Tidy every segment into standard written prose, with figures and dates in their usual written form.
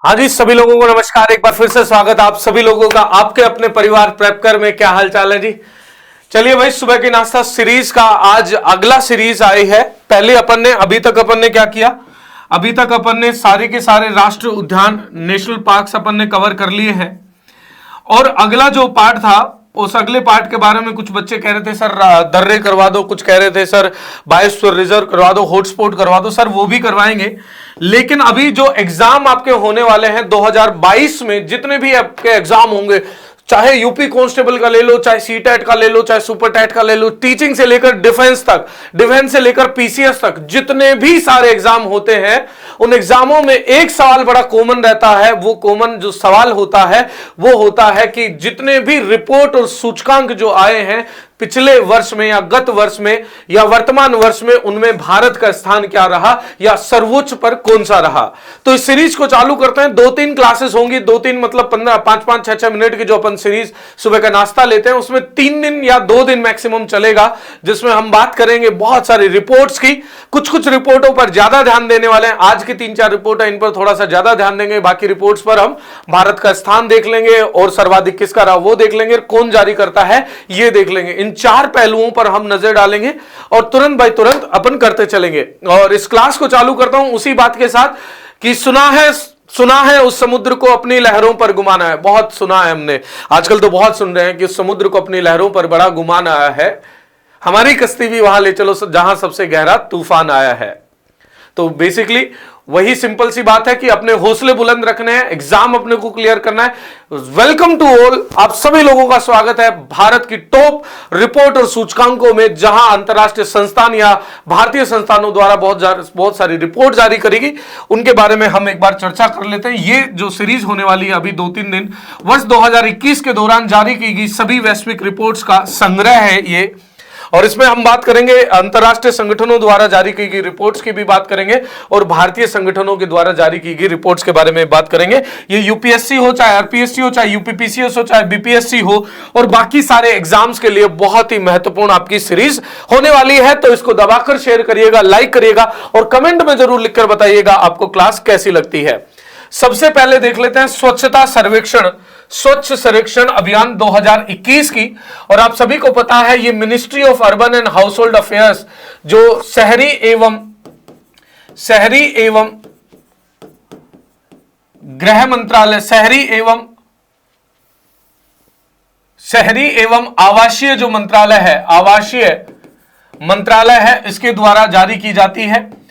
हाँ जी, सभी लोगों को नमस्कार। एक बार फिर से स्वागत आप सभी लोगों का आपके अपने परिवार प्रेपकर में। क्या हाल चाल है जी? चलिए भाई, सुबह की नाश्ता सीरीज का आज अगला सीरीज आई है। पहले अभी तक अपन ने क्या किया? अभी तक अपन ने सारे के सारे राष्ट्रीय उद्यान, नेशनल पार्क्स अपन ने कवर कर लिए हैं। और अगला जो पार्ट था, उस अगले पार्ट के बारे में कुछ बच्चे कह रहे थे सर दर्रे करवा दो, कुछ कह रहे थे सर बायोस्फीयर रिजर्व करवा दो, हॉटस्पॉट करवा दो। सर वो भी करवाएंगे, लेकिन अभी जो एग्जाम आपके होने वाले हैं 2022 में, जितने भी आपके एग्जाम होंगे, चाहे यूपी कांस्टेबल का ले लो, चाहे सीटेट का ले लो, चाहे सुपर टेट का ले लो, टीचिंग से लेकर डिफेंस तक, डिफेंस से लेकर पीसीएस तक, जितने भी सारे एग्जाम होते हैं, उन एग्जामों में एक सवाल बड़ा कॉमन रहता है। वो कॉमन जो सवाल होता है वो होता है कि जितने भी रिपोर्ट और सूचकांक जो आए हैं पिछले वर्ष में या गत वर्ष में या वर्तमान वर्ष में, उनमें भारत का स्थान क्या रहा या सर्वोच्च पर कौन सा रहा। तो इस सीरीज को चालू करते हैं। 2-3 क्लासेस होंगी, 2-3 मतलब 5-5, 6-6 मिनट की जो अपन सीरीज सुबह का नाश्ता लेते हैं, उसमें 3 दिन या 2 दिन मैक्सिमम चलेगा, जिसमें हम बात करेंगे बहुत सारी रिपोर्ट्स की। कुछ रिपोर्टों पर ज्यादा ध्यान देने वाले हैं। आज की 3-4 रिपोर्ट है, इन पर थोड़ा सा ज्यादा ध्यान देंगे। बाकी रिपोर्ट्स पर हम भारत का स्थान देख लेंगे और सर्वाधिक किसका रहा वो देख लेंगे, कौन जारी करता है ये देख लेंगे। इन 4 पहलुओं पर हम नजर डालेंगे और तुरंत बाय तुरंत अपन करते चलेंगे। और इस क्लास को चालू करता हूं उसी बात के साथ कि सुना है उस समुद्र को अपनी लहरों पर गुमान है। बहुत सुना है हमने, आजकल तो बहुत सुन रहे हैं कि उस समुद्र को अपनी लहरों पर बड़ा गुमान आया है, हमारी कश्ती भी वहां ले चलो जहां सबसे गहरा तूफान आया है। तो बेसिकली वही सिंपल सी बात है कि अपने हौसले बुलंद रखने हैं, एग्जाम अपने को क्लियर करना है। वेलकम टू ऑल, आप सभी लोगों का स्वागत है भारत की टॉप रिपोर्ट और सूचकांकों में, जहां अंतरराष्ट्रीय संस्थान या भारतीय संस्थानों द्वारा बहुत सारी रिपोर्ट जारी करेगी। उनके बारे में हम एक बार चर्चा कर लेते हैं। ये जो सीरीज होने वाली है अभी 2-3 दिन, वर्ष 2021 के दौरान जारी की गई सभी वैश्विक रिपोर्ट्स का संग्रह है ये। और इसमें हम बात करेंगे अंतरराष्ट्रीय संगठनों द्वारा जारी की गई रिपोर्ट्स की भी बात करेंगे और भारतीय संगठनों के द्वारा जारी की गई रिपोर्ट्स के बारे में बात करेंगे। ये यूपीएससी हो, चाहे आरपीएससी हो, चाहे यूपीपीसीएस हो, चाहे बीपीएससी हो और बाकी सारे एग्जाम्स के लिए बहुत ही महत्वपूर्ण आपकी सीरीज होने वाली है। तो इसको दबाकर शेयर करिएगा, लाइक करिएगा और कमेंट में जरूर लिखकर बताइएगा आपको क्लास कैसी लगती है। सबसे पहले देख लेते हैं स्वच्छता सर्वेक्षण, स्वच्छ सर्वेक्षण अभियान 2021 की। और आप सभी को पता है ये ministry of urban and house hold affairs, जो शहरी एवं गृह मंत्रालय, शहरी एवं आवासीय जो मंत्रालय है, आवासीय मंत्रालय है, इसके द्वारा जारी की जाती है।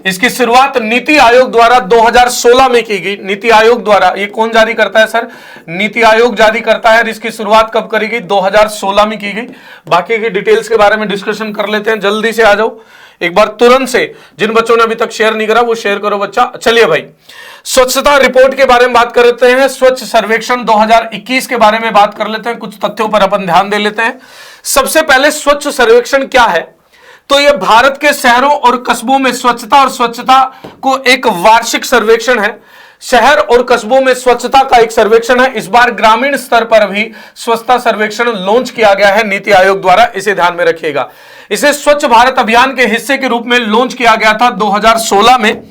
इसकी शुरुआत नीति आयोग द्वारा 2016 में की गई। नीति आयोग द्वारा, ये कौन जारी करता है सर? नीति आयोग जारी करता है। इसकी शुरुआत कब करी गई? 2016 में की गई। बाकी की डिटेल्स के बारे में डिस्कशन कर लेते हैं। जल्दी से आ जाओ एक बार तुरंत से, जिन बच्चों ने अभी तक शेयर नहीं करा वो शेयर करो बच्चा। चलिए भाई, स्वच्छता रिपोर्ट के बारे में बात कर लेते हैं। स्वच्छ सर्वेक्षण 2021 के बारे में बात कर लेते हैं। कुछ तथ्यों पर अपन ध्यान दे लेते हैं। सबसे पहले स्वच्छ सर्वेक्षण क्या है? तो यह भारत के शहरों और कस्बों में स्वच्छता को एक वार्षिक सर्वेक्षण है। शहर और कस्बों में स्वच्छता का एक सर्वेक्षण है। इस बार ग्रामीण स्तर पर भी स्वच्छता सर्वेक्षण लॉन्च किया गया है नीति आयोग द्वारा, इसे ध्यान में रखिएगा। इसे स्वच्छ भारत अभियान के हिस्से के रूप में लॉन्च किया गया था 2016 में।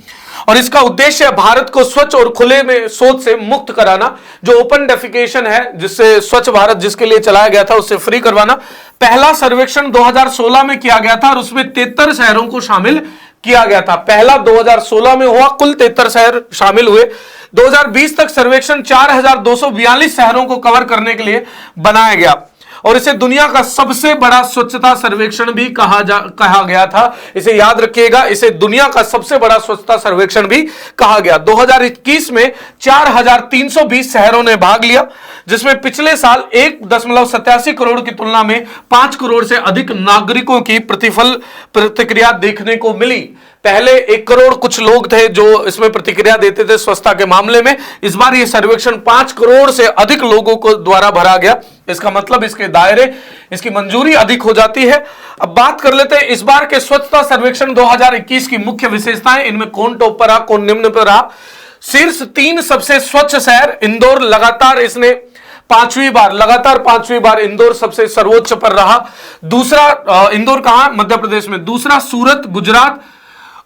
और इसका उद्देश्य भारत को स्वच्छ और खुले में शौच से मुक्त कराना, जो ओपन डेफिकेशन है, जिससे स्वच्छ भारत जिसके लिए चलाया गया था उससे फ्री करवाना। पहला सर्वेक्षण 2016 में किया गया था और उसमें 73 शहरों को शामिल किया गया था। पहला 2016 में हुआ, कुल 73 शहर शामिल हुए। 2020 तक सर्वेक्षण 4242 शहरों को कवर करने के लिए बनाया गया और इसे दुनिया का सबसे बड़ा स्वच्छता सर्वेक्षण भी कहा गया था। इसे याद रखिएगा, इसे दुनिया का सबसे बड़ा स्वच्छता सर्वेक्षण भी कहा गया। 2021 में 4320 शहरों ने भाग लिया, जिसमें पिछले साल 1.87 करोड़ की तुलना में 5 करोड़ से अधिक नागरिकों की प्रतिक्रिया देखने को मिली। पहले 1 करोड़ कुछ लोग थे जो इसमें प्रतिक्रिया देते थे स्वच्छता के मामले में। इस बार यह सर्वेक्षण 5 करोड़ से अधिक लोगों को द्वारा भरा गया। इसका मतलब इसके दायरे, इसकी मंजूरी अधिक हो जाती है। अब बात कर लेते हैं इस बार के स्वच्छता सर्वेक्षण 2021 की मुख्य विशेषताएं। इनमें कौन टॉप पर रहा, कौन निम्न पर रहा। शीर्ष 3 सबसे स्वच्छ शहर, इंदौर लगातार इसने लगातार पांचवी बार इंदौर सबसे सर्वोच्च पर रहा। दूसरा इंदौर कहां? मध्य प्रदेश में। दूसरा सूरत गुजरात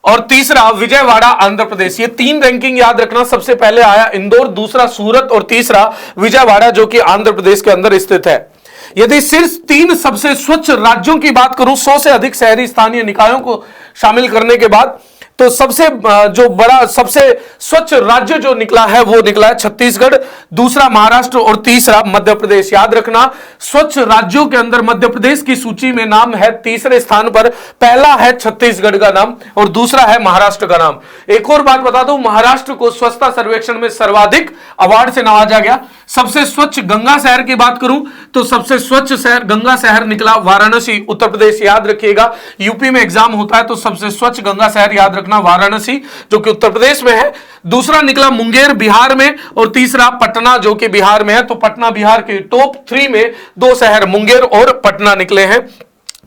और तीसरा विजयवाड़ा आंध्र प्रदेश। ये 3 रैंकिंग याद रखना, सबसे पहले आया इंदौर, दूसरा सूरत और तीसरा विजयवाड़ा जो कि आंध्र प्रदेश के अंदर स्थित है। यदि सिर्फ 3 सबसे स्वच्छ राज्यों की बात करूं, 100 से अधिक शहरी स्थानीय निकायों को शामिल करने के बाद, तो सबसे जो बड़ा सबसे स्वच्छ राज्य जो निकला है वो निकला है छत्तीसगढ़, दूसरा महाराष्ट्र और तीसरा मध्य प्रदेश। याद रखना, स्वच्छ राज्यों के अंदर मध्य प्रदेश की सूची में नाम है तीसरे स्थान पर, पहला है छत्तीसगढ़ का नाम और दूसरा है महाराष्ट्र का नाम। एक और बात बता दूं, महाराष्ट्र को स्वच्छता सर्वेक्षण में सर्वाधिक अवार्ड से नवाजा गया। सबसे स्वच्छ गंगा शहर की बात करूं तो सबसे स्वच्छ शहर गंगा शहर निकला वाराणसी, उत्तर प्रदेश। याद रखिएगा, यूपी में एग्जाम होता है तो सबसे स्वच्छ गंगा शहर याद रखना वाराणसी जो कि उत्तर प्रदेश में है। दूसरा निकला मुंगेर बिहार में और तीसरा पटना जो कि बिहार में है। तो पटना बिहार के टॉप 3 में 2 शहर मुंगेर और पटना निकले हैं।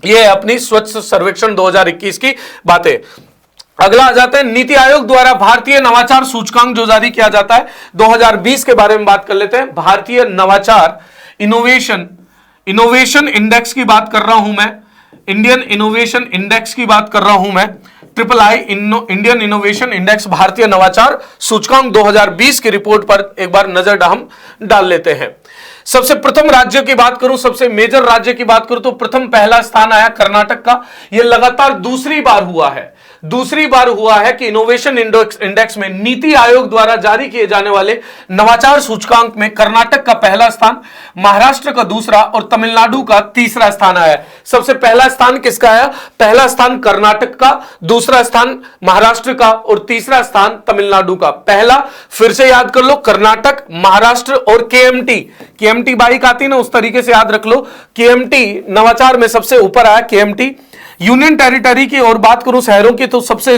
यह अपनी स्वच्छ सर्वेक्षण 2021 की बातें। अगला आ जाते हैं, नीति आयोग द्वारा भारतीय नवाचार सूचकांक जो जारी किया जाता है 2020 के बारे में बात कर लेते हैं। भारतीय नवाचार इनोवेशन इंडेक्स की बात कर रहा हूं मैं, इंडियन इनोवेशन इंडेक्स की बात कर रहा हूं मैं, III इंडियन इनोवेशन इंडेक्स भारतीय नवाचार सूचकांक 2020 की रिपोर्ट पर एक बार नजर हम डाल लेते हैं। सबसे प्रथम राज्य की बात करूं, सबसे मेजर राज्य की बात करूं तो पहला स्थान आया कर्नाटक का। यह लगातार दूसरी बार हुआ है कि इनोवेशन इंडेक्स में नीति आयोग द्वारा जारी किए जाने वाले नवाचार सूचकांक में कर्नाटक का पहला स्थान, महाराष्ट्र का दूसरा और तमिलनाडु का तीसरा स्थान आया। सबसे पहला स्थान किसका आया? पहला स्थान कर्नाटक का, दूसरा स्थान महाराष्ट्र का और तीसरा स्थान तमिलनाडु का। पहला फिर से याद कर लो, कर्नाटक, महाराष्ट्र और केएमटी बाइक आती ना, उस तरीके से याद रख लो। केएमटी नवाचार में सबसे ऊपर आया केएमटी। यूनियन टेरिटरी की और बात करूं शहरों की तो सबसे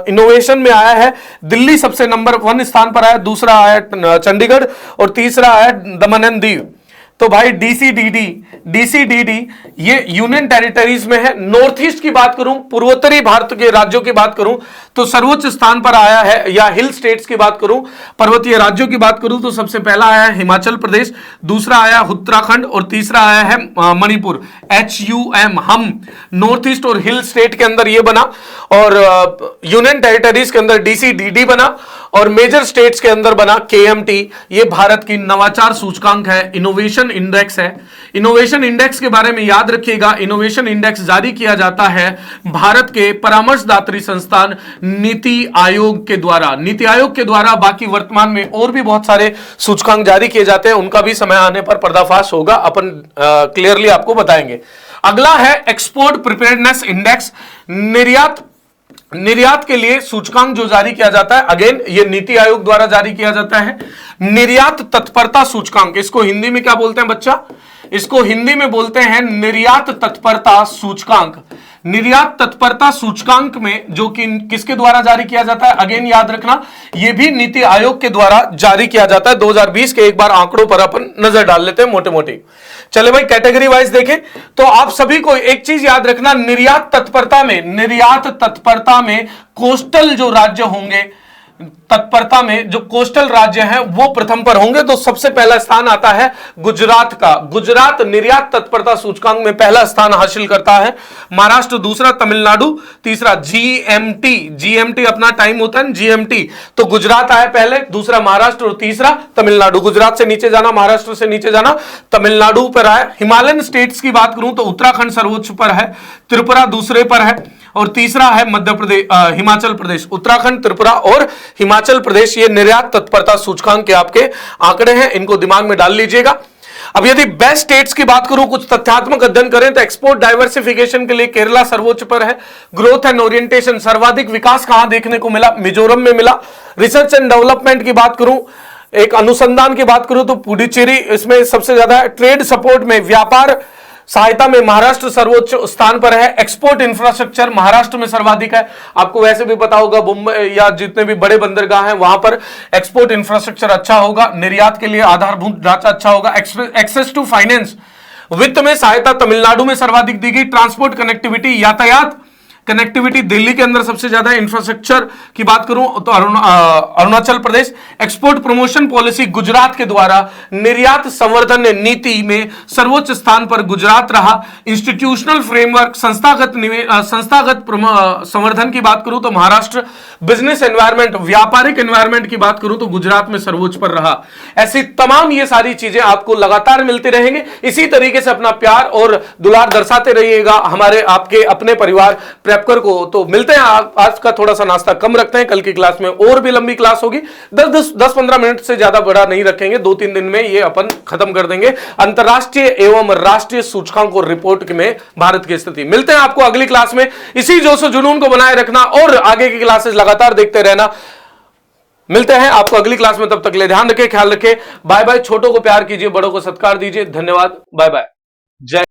इनोवेशन में आया है दिल्ली, सबसे नंबर 1 स्थान पर आया, दूसरा आया चंडीगढ़ और तीसरा आया दमन एंड दीव। तो भाई डीसीडीडी ये यूनियन टेरिटरीज में है। नॉर्थ ईस्ट की बात करूं, पूर्वोत्तरी भारत के राज्यों की बात करूं तो सर्वोच्च स्थान पर आया है, या हिल स्टेट्स की बात करूं, पर्वतीय राज्यों की बात करूं तो सबसे पहला आया है हिमाचल प्रदेश, दूसरा आया उत्तराखंड और तीसरा आया है मणिपुर, HUM। हम नॉर्थ ईस्ट और हिल स्टेट के अंदर ये बना और यूनियन टेरिटरीज के अंदर डीसीडीडी बना और मेजर स्टेट्स के अंदर बना KMT। ये भारत की नवाचार सूचकांक है, इनोवेशन इंडेक्स है। इनोवेशन इंडेक्स के बारे में याद रखिएगा, इनोवेशन इंडेक्स जारी किया जाता है भारत के परामर्शदात्री संस्थान नीति आयोग के द्वारा। नीति आयोग के द्वारा बाकी वर्तमान में और भी बहुत सारे सूचकांक जारी किए जाते हैं, उनका भी समय आने पर पर्दाफाश होगा, अपन क्लियरली आपको बताएंगे। अगला है एक्सपोर्ट प्रिपेयर्डनेस इंडेक्स, निर्यात के लिए सूचकांक जो जारी किया जाता है, अगेन ये नीति आयोग द्वारा जारी किया जाता है। निर्यात तत्परता सूचकांक, इसको हिंदी में क्या बोलते हैं बच्चा? इसको हिंदी में बोलते हैं निर्यात तत्परता सूचकांक। निर्यात तत्परता सूचकांक में जो कि किसके द्वारा जारी किया जाता है, अगेन याद रखना यह भी नीति आयोग के द्वारा जारी किया जाता है। 2020 के एक बार आंकड़ों पर अपन नजर डाल लेते हैं मोटे मोटे। चले भाई कैटेगरी वाइज देखें तो आप सभी को एक चीज याद रखना, निर्यात तत्परता में कोस्टल जो राज्य होंगे, तत्परता में जो कोस्टल राज्य हैं वो प्रथम पर होंगे। तो सबसे पहला स्थान आता है गुजरात का। गुजरात निर्यात तत्परता सूचकांक में पहला स्थान हासिल करता है। महाराष्ट्र दूसरा, तमिलनाडु तीसरा। जीएमटी अपना टाइम होता है GMT, तो गुजरात आया पहले, दूसरा महाराष्ट्र और तीसरा तमिलनाडु। गुजरात से नीचे जाना, महाराष्ट्र से नीचे जाना, तमिलनाडु पर आया। हिमालयन स्टेट्स की बात करूं तो उत्तराखंड सर्वोच्च पर है, त्रिपुरा दूसरे पर है और तीसरा है मध्य प्रदेश, हिमाचल प्रदेश। उत्तराखंड, त्रिपुरा और हिमाचल प्रदेश ये निर्यात तत्परता सूचकांक के आपके आंकड़े हैं, इनको दिमाग में डाल लीजिएगा। अब यदि बेस्ट स्टेट्स की बात करूं, कुछ तथ्यात्मक अध्ययन करें तो एक्सपोर्ट डाइवर्सिफिकेशन के लिए केरला सर्वोच्च पर है। ग्रोथ एंड ओरिएंटेशन, सर्वाधिक विकास कहां देखने को मिला? मिजोरम में मिला। रिसर्च एंड डेवलपमेंट की बात करूं, एक अनुसंधान की बात करूं तो पुडुचेरी इसमें सबसे ज्यादा है। ट्रेड सपोर्ट में, व्यापार सहायता में महाराष्ट्र सर्वोच्च स्थान पर है। एक्सपोर्ट इंफ्रास्ट्रक्चर महाराष्ट्र में सर्वाधिक है। आपको वैसे भी पता होगा मुंबई या जितने भी बड़े बंदरगाह हैं वहां पर एक्सपोर्ट इंफ्रास्ट्रक्चर अच्छा होगा, निर्यात के लिए आधारभूत ढांचा अच्छा होगा। एक्सेस टू फाइनेंस, वित्त में सहायता तमिलनाडु में सर्वाधिक दी गई। ट्रांसपोर्ट कनेक्टिविटी, कनेक्टिविटी दिल्ली के अंदर सबसे ज्यादा है। इंफ्रास्ट्रक्चर की बात करूं तो Arunachal Pradesh. Export promotion policy Gujarat के द्वारा। निर्यात संवर्धन नीति में सर्वोच्च स्थान पर गुजरात रहा। इंस्टीट्यूशनल फ्रेमवर्क संस्थागत संवर्धन की बात करूं तो महाराष्ट्र। बिजनेस एनवायरमेंट व्यापारिक एनवायरमेंट की बात करूं तो गुजरात में सर्वोच्च पर रहा। ऐसी तमाम ये सारी चीजें आपको लगातार मिलते रहेंगे। इसी तरीके से अपना प्यार और दुलार दर्शाते रहिएगा हमारे आपके अपने परिवार प्रेपकर को। तो मिलते हैं। आज का थोड़ा सा नाश्ता कम रखते हैं, कल की क्लास में और भी लंबी क्लास होगी। 10-15 मिनट से ज्यादा बड़ा नहीं रखेंगे, 2-3 दिन में ये अपन खत्म कर देंगे अंतरराष्ट्रीय एवं राष्ट्रीय सूचकांकों रिपोर्ट में भारत की स्थिति। मिलते हैं आपको अगली क्लास में। इसी जोश जुनून को बनाए रखना और आगे की क्लासेस लगातार देखते रहना। मिलते हैं आपको अगली क्लास में, तब तक ले ध्यान रखें, ख्याल रखें। Bye bye. छोटों को प्यार कीजिए, बड़ों को सत्कार दीजिए। धन्यवाद। Bye bye. जय